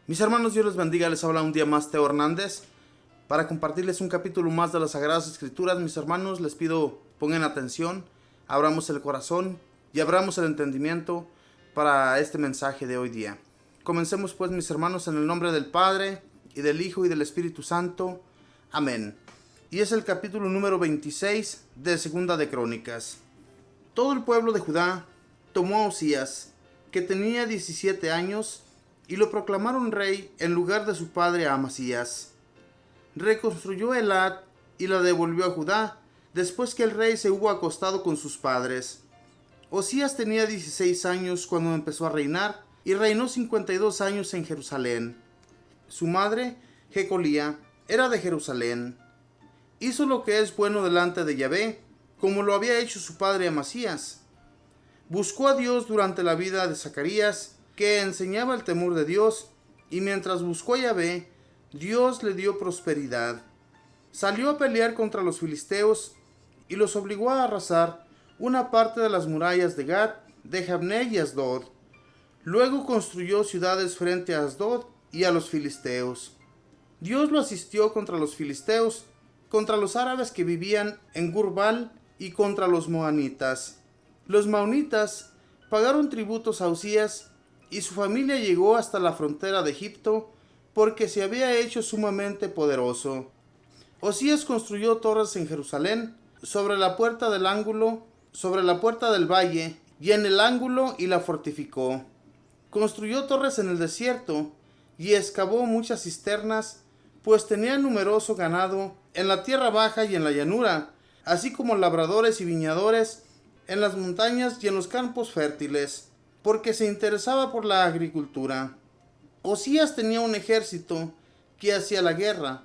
Mis hermanos, Dios les bendiga, les habla un día más Teo Hernández para compartirles un capítulo más de las Sagradas Escrituras. Mis hermanos, les pido pongan atención, abramos el corazón y abramos el entendimiento para este mensaje de hoy día. Comencemos pues, mis hermanos, en el nombre del Padre, y del Hijo, y del Espíritu Santo. Amén. Y es el capítulo número 26 de Segunda de Crónicas. Todo el pueblo de Judá tomó a Osías, que tenía 17 años, y lo proclamaron rey en lugar de su padre Amasías. Reconstruyó Elat y la devolvió a Judá, después que el rey se hubo acostado con sus padres. Osías tenía 16 años cuando empezó a reinar, y reinó 52 años en Jerusalén. Su madre, Jecolía, era de Jerusalén. Hizo lo que es bueno delante de Yahvé, como lo había hecho su padre Amasías. Buscó a Dios durante la vida de Zacarías, que enseñaba el temor de Dios, y mientras buscó a Yahvé, Dios le dio prosperidad. Salió a pelear contra los filisteos y los obligó a arrasar una parte de las murallas de Gat, de Jabné y Asdod. Luego construyó ciudades frente a Asdod y a los filisteos. Dios lo asistió contra los filisteos, contra los árabes que vivían en Gurbal y contra los moanitas. Los maonitas pagaron tributos a Osías, y su familia llegó hasta la frontera de Egipto, porque se había hecho sumamente poderoso. Osías construyó torres en Jerusalén, sobre la puerta del ángulo, sobre la puerta del valle, y en el ángulo, y la fortificó. Construyó torres en el desierto, y excavó muchas cisternas, pues tenía numeroso ganado en la tierra baja y en la llanura, así como labradores y viñadores en las montañas y en los campos fértiles, porque se interesaba por la agricultura. Osías tenía un ejército que hacía la guerra.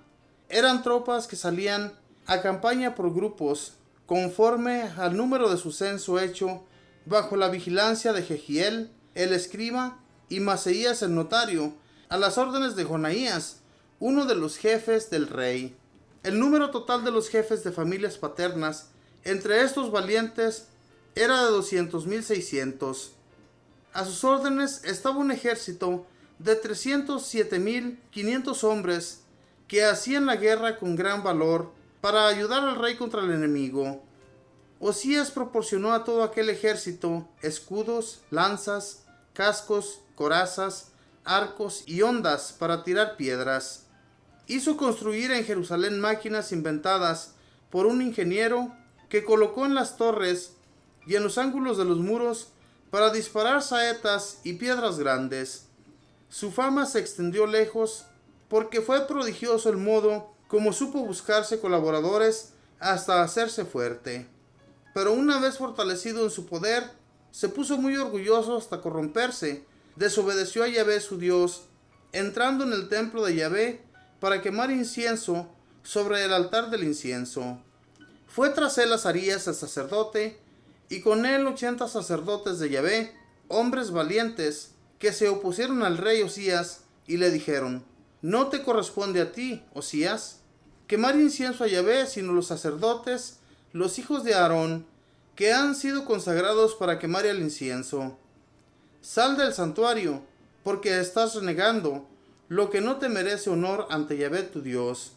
Eran tropas que salían a campaña por grupos, conforme al número de su censo hecho, bajo la vigilancia de Jehiel, el escriba, y Maseías el notario, a las órdenes de Jonaías, uno de los jefes del rey. El número total de los jefes de familias paternas entre estos valientes era de 200,600. A sus órdenes estaba un ejército de 307,500 hombres que hacían la guerra con gran valor para ayudar al rey contra el enemigo. Osías proporcionó a todo aquel ejército escudos, lanzas, cascos, corazas, arcos y hondas para tirar piedras. Hizo construir en Jerusalén máquinas inventadas por un ingeniero que colocó en las torres y en los ángulos de los muros para disparar saetas y piedras grandes. Su fama se extendió lejos porque fue prodigioso el modo como supo buscarse colaboradores hasta hacerse fuerte. Pero una vez fortalecido en su poder, se puso muy orgulloso hasta corromperse, desobedeció a Yahvé su Dios, entrando en el templo de Yahvé para quemar incienso sobre el altar del incienso. Fue tras él Azarías el sacerdote, y con él 80 sacerdotes de Yahvé, hombres valientes, que se opusieron al rey Osías, y le dijeron: no te corresponde a ti, Osías, quemar incienso a Yahvé, sino los sacerdotes, los hijos de Aarón, que han sido consagrados para quemar el incienso. Sal del santuario, porque estás renegando lo que no te merece honor ante Yahvé tu Dios.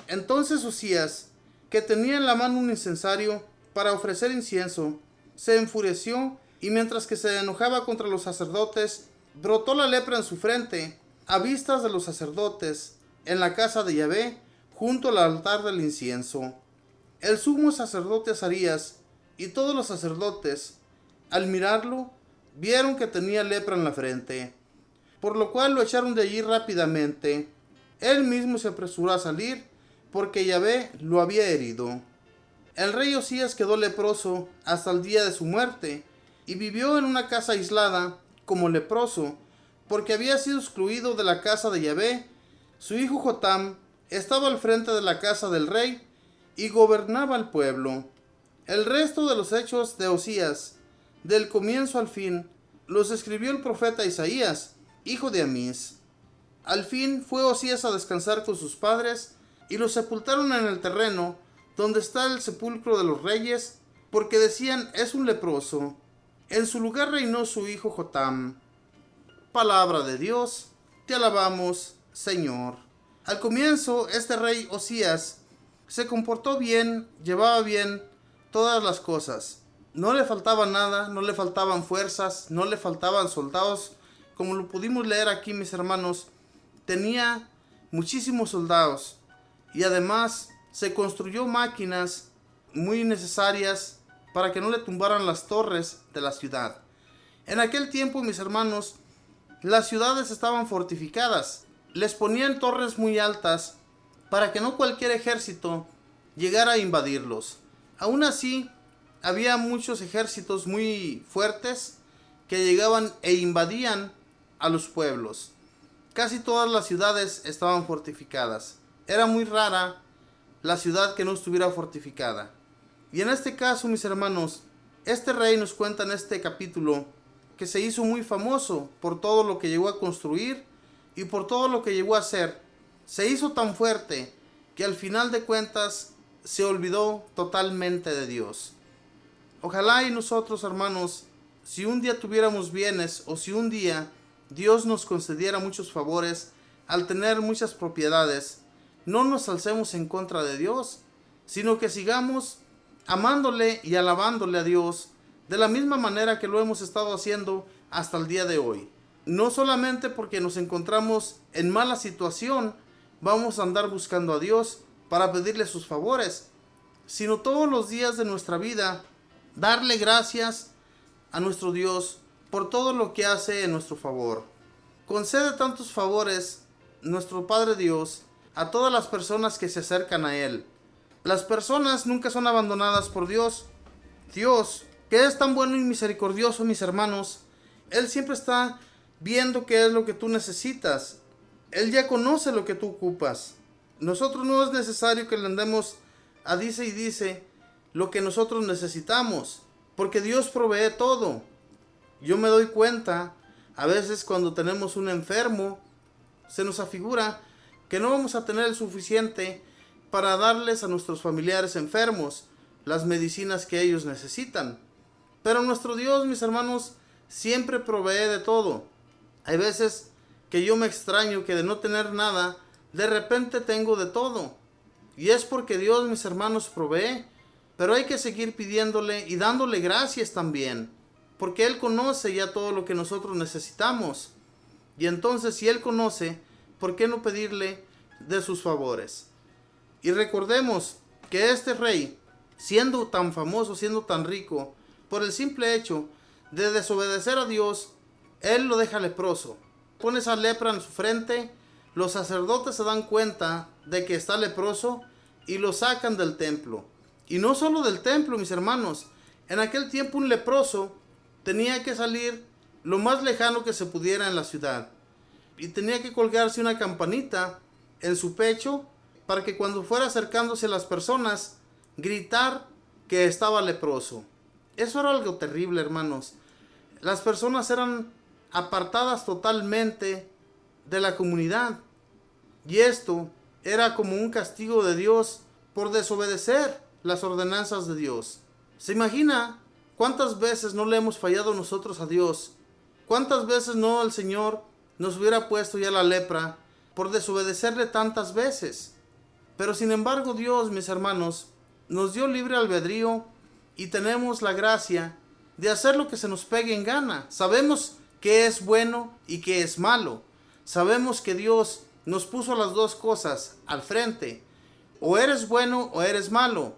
Entonces Osías, que tenía en la mano un incensario para ofrecer incienso, se enfureció, y mientras que se enojaba contra los sacerdotes, brotó la lepra en su frente, a vistas de los sacerdotes, en la casa de Yahvé, junto al altar del incienso. El sumo sacerdote Azarías y todos los sacerdotes, al mirarlo, vieron que tenía lepra en la frente, por lo cual lo echaron de allí rápidamente. Él mismo se apresuró a salir, porque Yahvé lo había herido. El rey Osías quedó leproso hasta el día de su muerte, y vivió en una casa aislada como leproso, porque había sido excluido de la casa de Yahvé. Su hijo Jotam estaba al frente de la casa del rey y gobernaba el pueblo. El resto de los hechos de Osías, del comienzo al fin, los escribió el profeta Isaías, hijo de Amís. Al fin fue Osías a descansar con sus padres, y lo sepultaron en el terreno donde está el sepulcro de los reyes, porque decían: es un leproso. En su lugar reinó su hijo Jotam. Palabra de Dios. te alabamos, Señor. Al comienzo, este rey Osías se comportó bien, llevaba bien todas las cosas. No le faltaba nada, no le faltaban fuerzas, no le faltaban soldados. Como lo pudimos leer aquí, mis hermanos, tenía muchísimos soldados y además se construyó máquinas muy necesarias para que no le tumbaran las torres de la ciudad. En aquel tiempo, mis hermanos, las ciudades estaban fortificadas. Les ponían torres muy altas para que no cualquier ejército llegara a invadirlos. Aún así, había muchos ejércitos muy fuertes que llegaban e invadían a los pueblos. Casi todas las ciudades estaban fortificadas. Era muy rara la ciudad que no estuviera fortificada. Y en este caso, mis hermanos, este rey nos cuenta en este capítulo que se hizo muy famoso por todo lo que llegó a construir y por todo lo que llegó a hacer. Se hizo tan fuerte que al final de cuentas se olvidó totalmente de Dios. Ojalá y nosotros, hermanos, si un día tuviéramos bienes o si un día Dios nos concediera muchos favores al tener muchas propiedades, no nos alcemos en contra de Dios, sino que sigamos amándole y alabándole a Dios de la misma manera que lo hemos estado haciendo hasta el día de hoy. No solamente porque nos encontramos en mala situación vamos a andar buscando a Dios para pedirle sus favores, sino todos los días de nuestra vida darle gracias a nuestro Dios por todo lo que hace en nuestro favor. Concede tantos favores nuestro Padre Dios a todas las personas que se acercan a Él. Las personas nunca son abandonadas por Dios. Dios, que es tan bueno y misericordioso, mis hermanos, Él siempre está viendo qué es lo que tú necesitas. Él ya conoce lo que tú ocupas. Nosotros no es necesario que le andemos a dice y dice lo que nosotros necesitamos, porque Dios provee todo. Yo me doy cuenta, a veces cuando tenemos un enfermo, se nos afigura que no vamos a tener el suficiente para darles a nuestros familiares enfermos las medicinas que ellos necesitan. Pero nuestro Dios, mis hermanos, siempre provee de todo. Hay veces que yo me extraño que de no tener nada, de repente tengo de todo. Y es porque Dios, mis hermanos, provee. Pero hay que seguir pidiéndole y dándole gracias también, porque Él conoce ya todo lo que nosotros necesitamos. Y entonces, si Él conoce, ¿por qué no pedirle de sus favores? Y recordemos que este rey, siendo tan famoso, siendo tan rico, por el simple hecho de desobedecer a Dios, Él lo deja leproso. Pone esa lepra en su frente, los sacerdotes se dan cuenta de que está leproso y lo sacan del templo. Y no solo del templo, mis hermanos. En aquel tiempo un leproso tenía que salir lo más lejano que se pudiera en la ciudad. Y tenía que colgarse una campanita en su pecho para que cuando fuera acercándose a las personas, gritar que estaba leproso. Eso era algo terrible, hermanos. Las personas eran apartadas totalmente de la comunidad. Y esto era como un castigo de Dios por desobedecer las ordenanzas de Dios. ¿Se imagina cuántas veces no le hemos fallado nosotros a Dios? ¿Cuántas veces no el Señor nos hubiera puesto ya la lepra por desobedecerle tantas veces? Pero sin embargo Dios, mis hermanos, nos dio libre albedrío y tenemos la gracia de hacer lo que se nos pegue en gana. Sabemos qué es bueno y qué es malo. Sabemos que Dios nos puso las dos cosas al frente. O eres bueno o eres malo.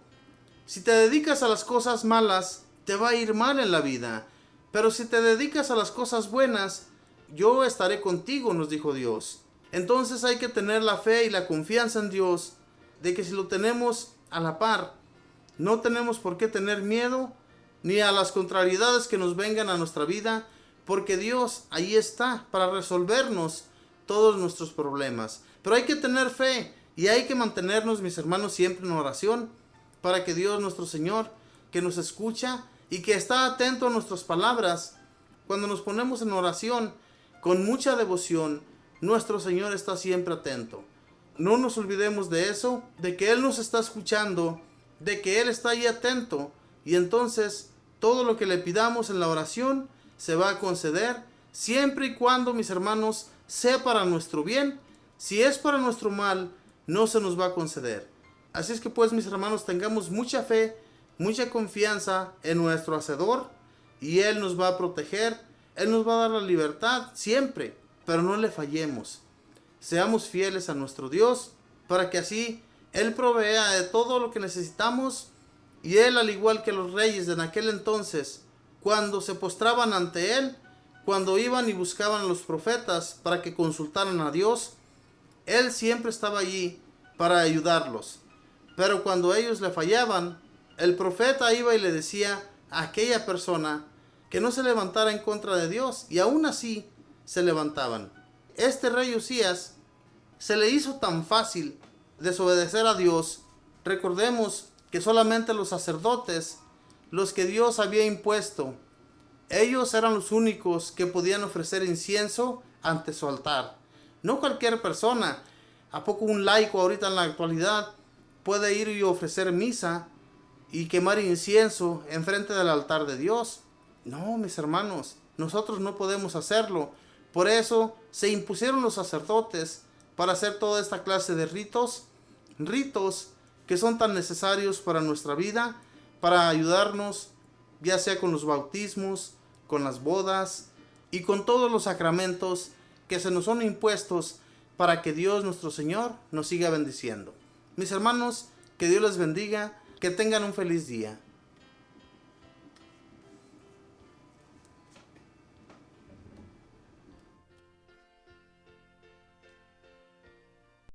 Si te dedicas a las cosas malas, te va a ir mal en la vida. Pero si te dedicas a las cosas buenas, yo estaré contigo, nos dijo Dios. Entonces hay que tener la fe y la confianza en Dios, de que si lo tenemos a la par, no tenemos por qué tener miedo, ni a las contrariedades que nos vengan a nuestra vida, porque Dios ahí está para resolvernos todos nuestros problemas. Pero hay que tener fe y hay que mantenernos, mis hermanos, siempre en oración, para que Dios nuestro Señor, que nos escucha y que está atento a nuestras palabras, cuando nos ponemos en oración con mucha devoción, nuestro Señor está siempre atento. No nos olvidemos de eso, de que Él nos está escuchando, de que Él está ahí atento, y entonces todo lo que le pidamos en la oración se va a conceder siempre y cuando, mis hermanos, sea para nuestro bien. Si es para nuestro mal, no se nos va a conceder. Así es que pues, mis hermanos, tengamos mucha fe, mucha confianza en nuestro Hacedor, y Él nos va a proteger, Él nos va a dar la libertad siempre, pero no le fallemos. Seamos fieles a nuestro Dios, para que así Él provea de todo lo que necesitamos, y Él, al igual que los reyes de aquel entonces, cuando se postraban ante Él, cuando iban y buscaban a los profetas para que consultaran a Dios, Él siempre estaba allí para ayudarlos. Pero cuando ellos le fallaban, el profeta iba y le decía a aquella persona que no se levantara en contra de Dios, y aún así se levantaban. Este rey Usías se le hizo tan fácil desobedecer a Dios. Recordemos que solamente los sacerdotes, los que Dios había impuesto, ellos eran los únicos que podían ofrecer incienso ante su altar. No cualquier persona. ¿A poco un laico ahorita en la actualidad puede ir y ofrecer misa y quemar incienso enfrente del altar de Dios? No, mis hermanos, nosotros no podemos hacerlo. Por eso se impusieron los sacerdotes para hacer toda esta clase de ritos que son tan necesarios para nuestra vida, para ayudarnos, ya sea con los bautismos, con las bodas y con todos los sacramentos que se nos son impuestos para que Dios nuestro Señor nos siga bendiciendo. Mis hermanos, que Dios les bendiga, que tengan un feliz día.